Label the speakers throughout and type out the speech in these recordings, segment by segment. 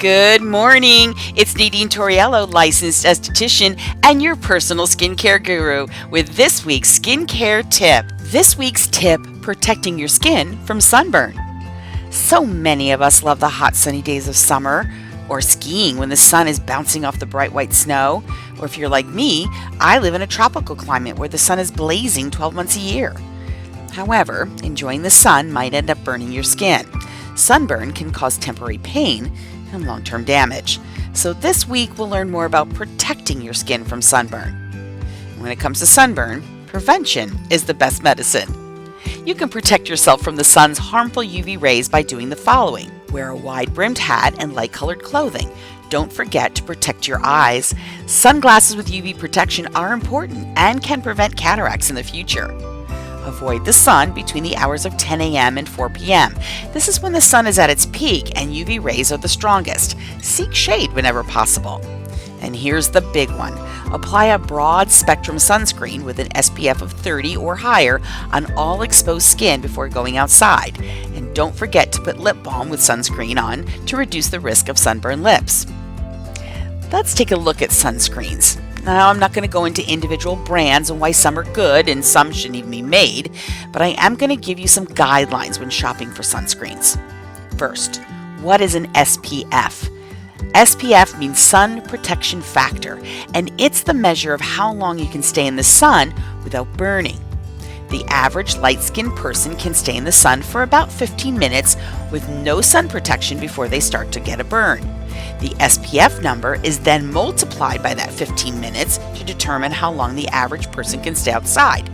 Speaker 1: Good morning. It's Nadine Torriello, licensed esthetician and your personal skincare guru with this week's skincare tip. This week's tip, protecting your skin from sunburn. So many of us love the hot sunny days of summer, or skiing when the sun is bouncing off the bright white snow, or if you're like me, I live in a tropical climate where the sun is blazing 12 months a year. However, enjoying the sun might end up burning your skin. Sunburn can cause temporary pain and long-term damage. So this week we'll learn more about protecting your skin from sunburn. When it comes to sunburn, prevention is the best medicine. You can protect yourself from the sun's harmful UV rays by doing the following. Wear a wide-brimmed hat and light-colored clothing. Don't forget to protect your eyes. Sunglasses with UV protection are important and can prevent cataracts in the future. Avoid the sun between the hours of 10 a.m. and 4 p.m. This is when the sun is at its peak and UV rays are the strongest. Seek shade whenever possible. And here's the big one. Apply a broad spectrum sunscreen with an SPF of 30 or higher on all exposed skin before going outside. And don't forget to put lip balm with sunscreen on to reduce the risk of sunburned lips. Let's take a look at sunscreens. Now, I'm not going to go into individual brands and why some are good and some shouldn't even be made, but I am going to give you some guidelines when shopping for sunscreens. First, what is an SPF? SPF means sun protection factor, and it's the measure of how long you can stay in the sun without burning. The average light-skinned person can stay in the sun for about 15 minutes with no sun protection before they start to get a burn. The SPF number is then multiplied by that 15 minutes to determine how long the average person can stay outside.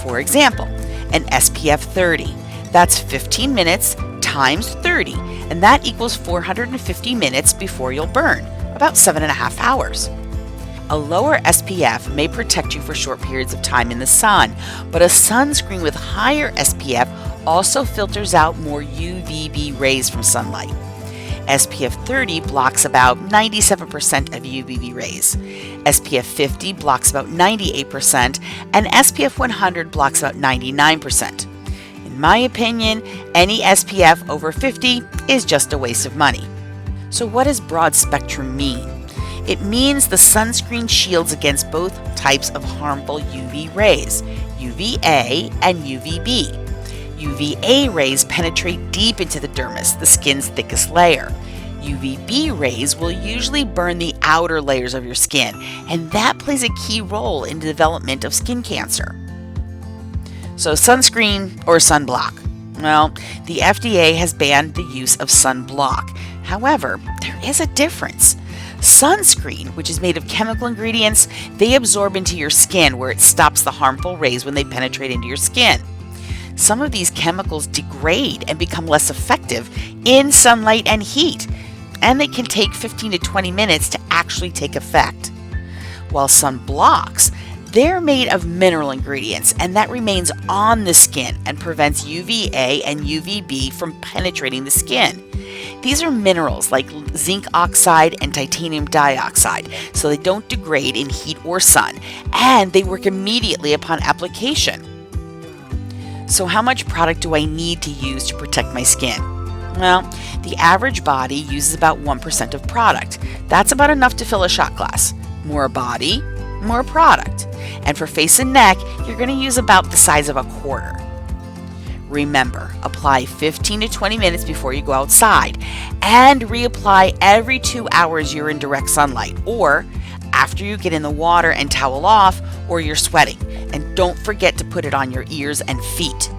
Speaker 1: For example, an SPF 30. That's 15 minutes times 30, and that equals 450 minutes before you'll burn, about 7.5 hours. A lower SPF may protect you for short periods of time in the sun, but a sunscreen with higher SPF also filters out more UVB rays from sunlight. SPF 30 blocks about 97% of UVB rays. SPF 50 blocks about 98%, and SPF 100 blocks about 99%. In my opinion, any SPF over 50 is just a waste of money. So what does broad spectrum mean? It means the sunscreen shields against both types of harmful UV rays, UVA and UVB. UVA rays penetrate deep into the dermis, the skin's thickest layer. UVB rays will usually burn the outer layers of your skin, and that plays a key role in the development of skin cancer. So sunscreen or sunblock? Well, the FDA has banned the use of sunblock. However, there is a difference. Sunscreen, which is made of chemical ingredients, they absorb into your skin where it stops the harmful rays when they penetrate into your skin. Some of these chemicals degrade and become less effective in sunlight and heat, and they can take 15 to 20 minutes to actually take effect. While sunblocks, they're made of mineral ingredients, and that remains on the skin and prevents UVA and UVB from penetrating the skin. These are minerals like zinc oxide and titanium dioxide, so they don't degrade in heat or sun, and they work immediately upon application. So how much product do I need to use to protect my skin? Well, the average body uses about 1% of product. That's about enough to fill a shot glass. More body, more product. And for face and neck, you're going to use about the size of a quarter. Remember, apply 15 to 20 minutes before you go outside and reapply every 2 hours you're in direct sunlight or after you get in the water and towel off or you're sweating. And don't forget to put it on your ears and feet.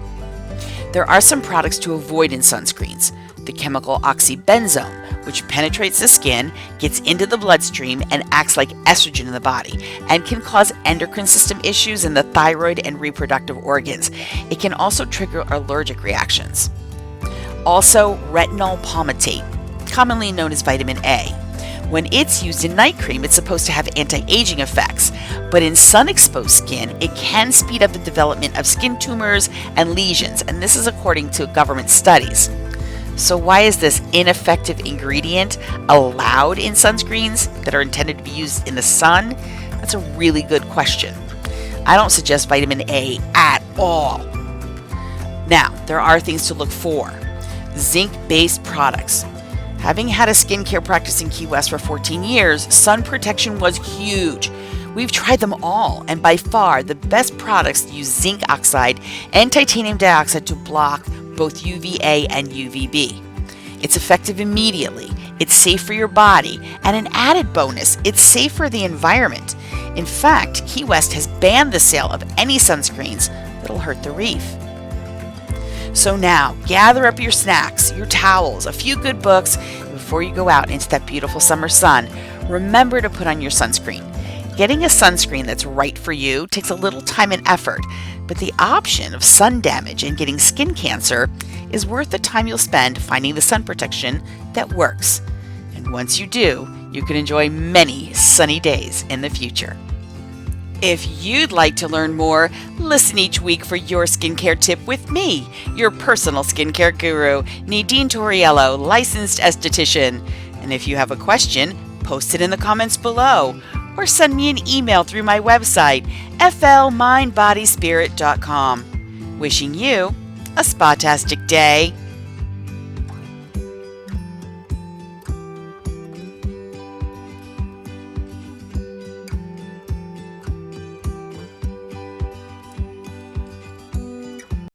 Speaker 1: There are some products to avoid in sunscreens. The chemical oxybenzone, which penetrates the skin, gets into the bloodstream, and acts like estrogen in the body, and can cause endocrine system issues in the thyroid and reproductive organs. It can also trigger allergic reactions. Also, retinol palmitate, commonly known as vitamin A. When it's used in night cream, it's supposed to have anti-aging effects, but in sun-exposed skin, it can speed up the development of skin tumors and lesions, and this is according to government studies. So why is this ineffective ingredient allowed in sunscreens that are intended to be used in the sun? That's a really good question. I don't suggest vitamin A at all. Now, there are things to look for. Zinc-based products. Having had a skincare practice in Key West for 14 years, sun protection was huge. We've tried them all, and by far the best products use zinc oxide and titanium dioxide to block both UVA and UVB. It's effective immediately, it's safe for your body, and an added bonus, it's safe for the environment. In fact, Key West has banned the sale of any sunscreens that'll hurt the reef. So now, gather up your snacks, your towels, a few good books, and before you go out into that beautiful summer sun, remember to put on your sunscreen. Getting a sunscreen that's right for you takes a little time and effort, but the option of sun damage and getting skin cancer is worth the time you'll spend finding the sun protection that works. And once you do, you can enjoy many sunny days in the future. If you'd like to learn more, listen each week for your skincare tip with me, your personal skincare guru, Nadine Torriello, licensed esthetician. And if you have a question, post it in the comments below or send me an email through my website, flmindbodyspirit.com. Wishing you a spa-tastic day.